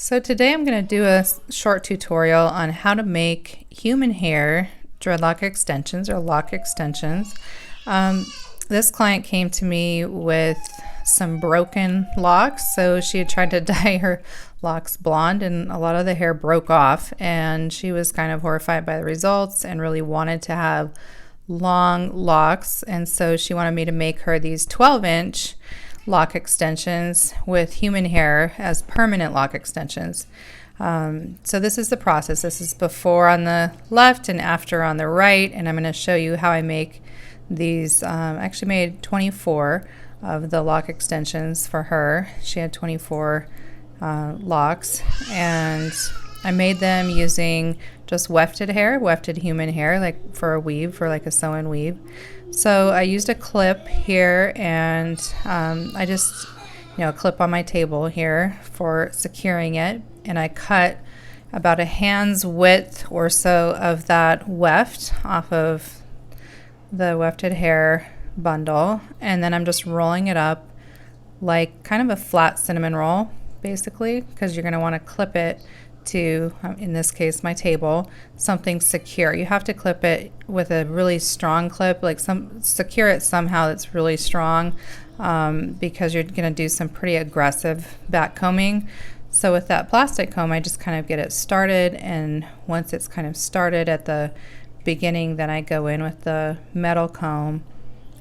So today I'm going to do a short tutorial on how to make human hair dreadlock extensions or lock extensions. This client came to me with some broken locks, so she had tried to dye her locks blonde and a lot of the hair broke off, and she was kind of horrified by the results and really wanted to have long locks, and so she wanted me to make her these 12-inch lock extensions with human hair as permanent lock extensions. So this is the process. This is before on the left and after on the right, and I'm going to show you how I make these. I actually made 24 of the lock extensions for her. She had 24 locks, and I made them using just wefted hair, wefted human hair, like for a weave, for like a sew-in weave. So I used a clip here, and I just, a clip on my table here for securing it, and I cut about a hand's width or so of that weft off of the wefted hair bundle, and then I'm just rolling it up like kind of a flat cinnamon roll, basically, because you're going to want to clip it to, in this case, my table, something secure. You have to clip it with a really strong clip, like secure it somehow that's really strong, because you're going to do some pretty aggressive back combing. So with that plastic comb, I just kind of get it started, and once it's kind of started at the beginning, then I go in with the metal comb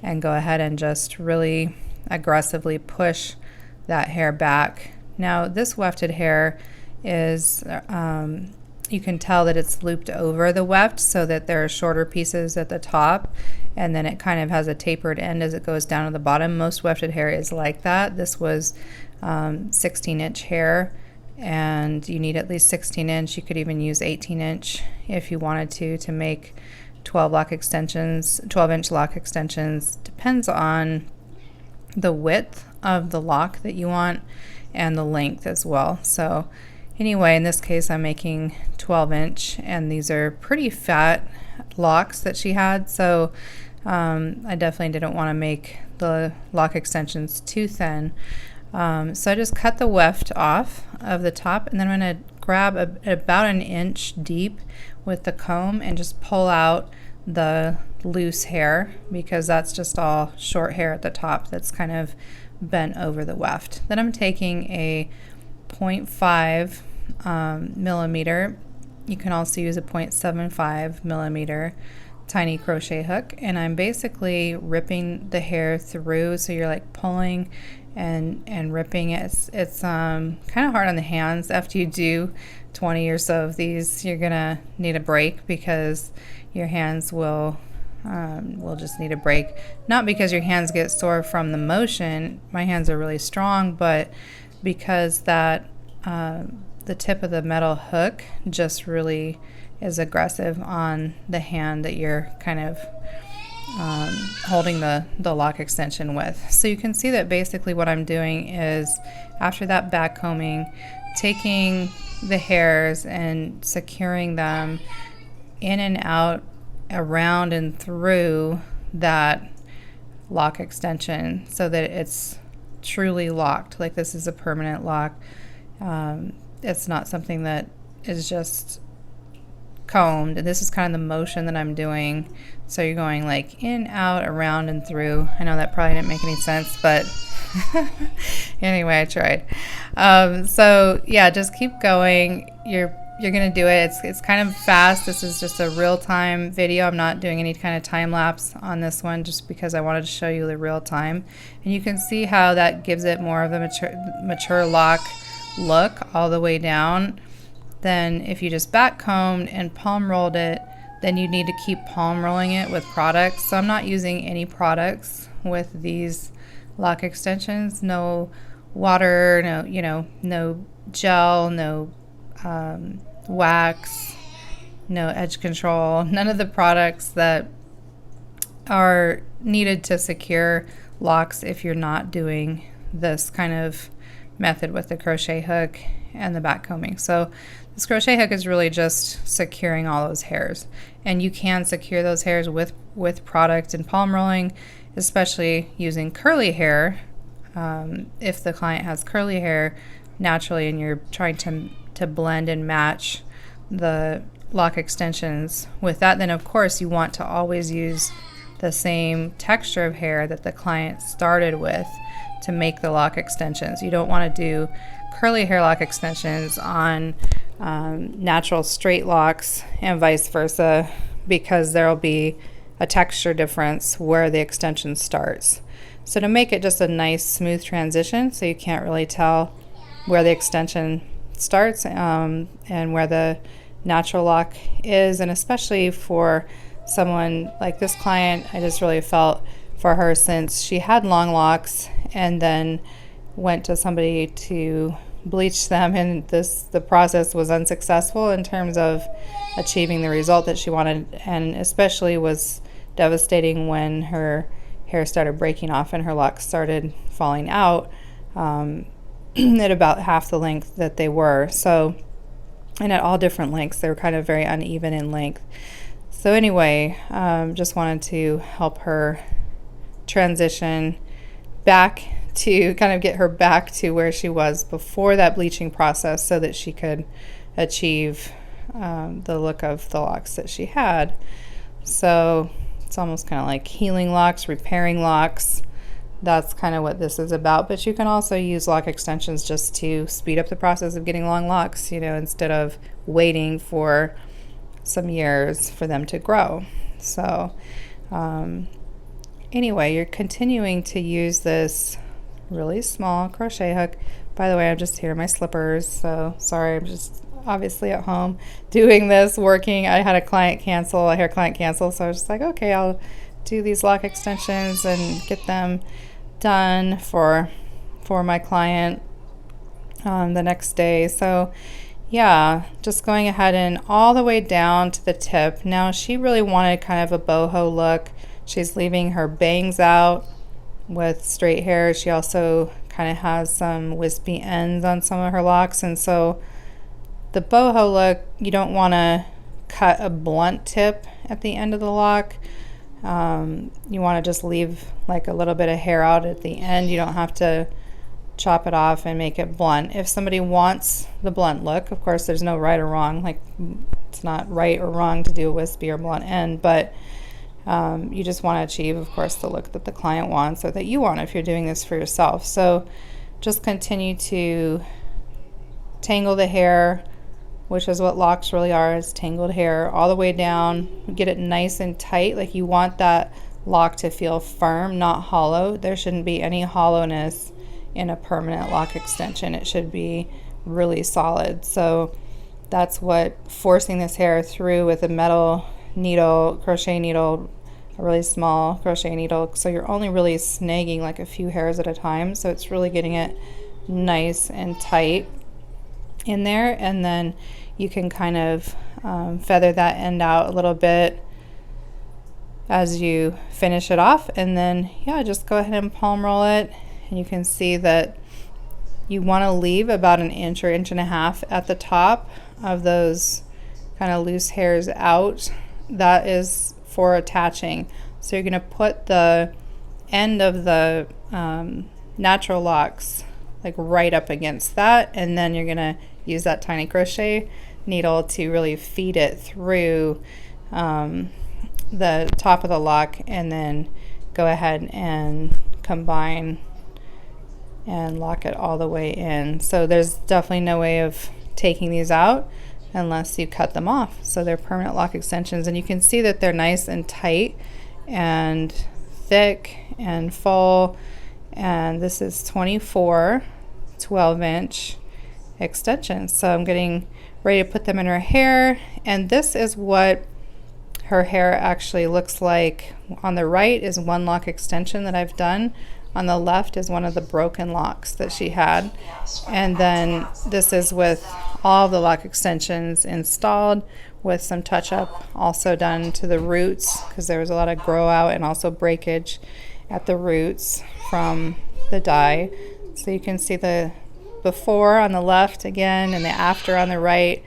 and go ahead and just really aggressively push that hair back. Now this wefted hair is, you can tell that it's looped over the weft so that there are shorter pieces at the top, and then it kind of has a tapered end as it goes down to the bottom. Most wefted hair is like that. This was 16-inch hair, and you need at least 16-inch. You could even use 18-inch if you wanted to make 12-inch lock extensions. Depends on the width of the lock that you want and the length as well. So anyway, in this case, I'm making 12-inch, and these are pretty fat locks that she had, so I definitely didn't want to make the lock extensions too thin. So I just cut the weft off of the top, and then I'm going to grab about an inch deep with the comb and just pull out the loose hair, because that's just all short hair at the top that's kind of bent over the weft. Then I'm taking a 0.5 millimeter, you can also use a 0.75 millimeter tiny crochet hook, and I'm basically ripping the hair through, so you're like pulling and ripping it. It's kind of hard on the hands. After you do 20 or so of these, you're gonna need a break, because your hands will just need a break. Not because your hands get sore from the motion. My hands are really strong, but because that the tip of the metal hook just really is aggressive on the hand that you're kind of holding the lock extension with. So you can see that basically what I'm doing is, after that back combing, taking the hairs and securing them in and out, around and through that lock extension, so that it's truly locked, like this is a permanent lock. It's not something that is just combed, and this is kind of the motion that I'm doing. So you're going like in, out, around, and through. I know that probably didn't make any sense, but anyway, I tried. So yeah, just keep going. You're gonna do it. It's kind of fast. This is just a real-time video. I'm not doing any kind of time lapse on this one, just because I wanted to show you the real time, and you can see how that gives it more of a mature lock look all the way down. Then if you just back combed and palm rolled it, then you need to keep palm rolling it with products. So I'm not using any products with these lock extensions. No water, no gel, no wax, no edge control, none of the products that are needed to secure locks if you're not doing this kind of method with the crochet hook and the back combing. So this crochet hook is really just securing all those hairs, and you can secure those hairs with product and palm rolling, especially using curly hair. If the client has curly hair, naturally and you're trying to blend and match the lock extensions with that, then of course you want to always use the same texture of hair that the client started with to make the lock extensions. You don't want to do curly hair lock extensions on natural straight locks and vice versa, because there will be a texture difference where the extension starts. So to make it just a nice smooth transition, so you can't really tell where the extension starts and where the natural lock is, and especially for someone like this client, I just really felt for her, since she had long locks and then went to somebody to bleach them, and the process was unsuccessful in terms of achieving the result that she wanted, and especially was devastating when her hair started breaking off and her locks started falling out at about half the length that they were. So, and at all different lengths, they were kind of very uneven in length. So anyway, just wanted to help her transition back to kind of get her back to where she was before that bleaching process, so that she could achieve the look of the locks that she had. So it's almost kind of like healing locks, repairing locks. That's kind of what this is about. But you can also use lock extensions just to speed up the process of getting long locks, you know, instead of waiting for some years for them to grow. So anyway, you're continuing to use this really small crochet hook. By the way, I'm just here in my slippers, so sorry, I'm just obviously at home doing this, working. I had a hair client cancel, so I was just like, okay, I'll do these lock extensions and get them done for my client the next day. So yeah, just going ahead and all the way down to the tip. Now she really wanted kind of a boho look. She's leaving her bangs out with straight hair. She also kind of has some wispy ends on some of her locks, and so the boho look, you don't want to cut a blunt tip at the end of the lock. You want to just leave like a little bit of hair out at the end. You don't have to chop it off and make it blunt. If somebody wants the blunt look, of course there's no right or wrong, like it's not right or wrong to do a wispy or blunt end, but you just want to achieve, of course, the look that the client wants or that you want if you're doing this for yourself. So just continue to tangle the hair, which is what locks really are, is tangled hair, all the way down. Get it nice and tight. Like you want that lock to feel firm, not hollow. There shouldn't be any hollowness in a permanent lock extension. It should be really solid. So that's what forcing this hair through with a metal needle, crochet needle, a really small crochet needle, so you're only really snagging like a few hairs at a time, so it's really getting it nice and tight in there. And then you can kind of feather that end out a little bit as you finish it off, and then yeah, just go ahead and palm roll it. And you can see that you want to leave about an inch or inch and a half at the top of those kind of loose hairs out. That is for attaching. So you're going to put the end of the natural locks like right up against that, and then you're going to use that tiny crochet needle to really feed it through the top of the lock, and then go ahead and combine and lock it all the way in. So there's definitely no way of taking these out unless you cut them off. So they're permanent lock extensions, and you can see that they're nice and tight and thick and full. And this is 24 12-inch extensions. So I'm getting ready to put them in her hair, and this is what her hair actually looks like. On the right is one lock extension that I've done. On the left is one of the broken locks that she had. And then this is with all the lock extensions installed, with some touch-up also done to the roots, because there was a lot of grow out and also breakage at the roots from the dye. So you can see the before on the left again and the after on the right.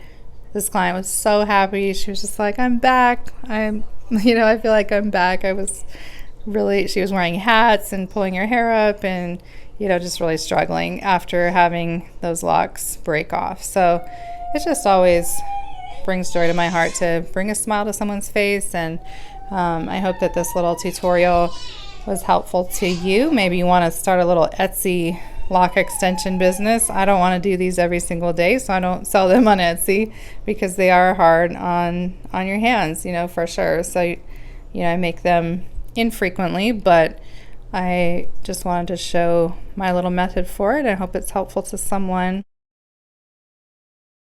This client was so happy. She was just like, I'm back. I feel like I'm back. She was wearing hats and pulling her hair up, and you know, just really struggling after having those locks break off. So it just always brings joy to my heart to bring a smile to someone's face. And I hope that this little tutorial was helpful to you. Maybe you want to start a little Etsy lock extension business. I don't want to do these every single day, so I don't sell them on Etsy because they are hard on your hands, you know, for sure. So, you know, I make them infrequently, but I just wanted to show my little method for it. I hope it's helpful to someone.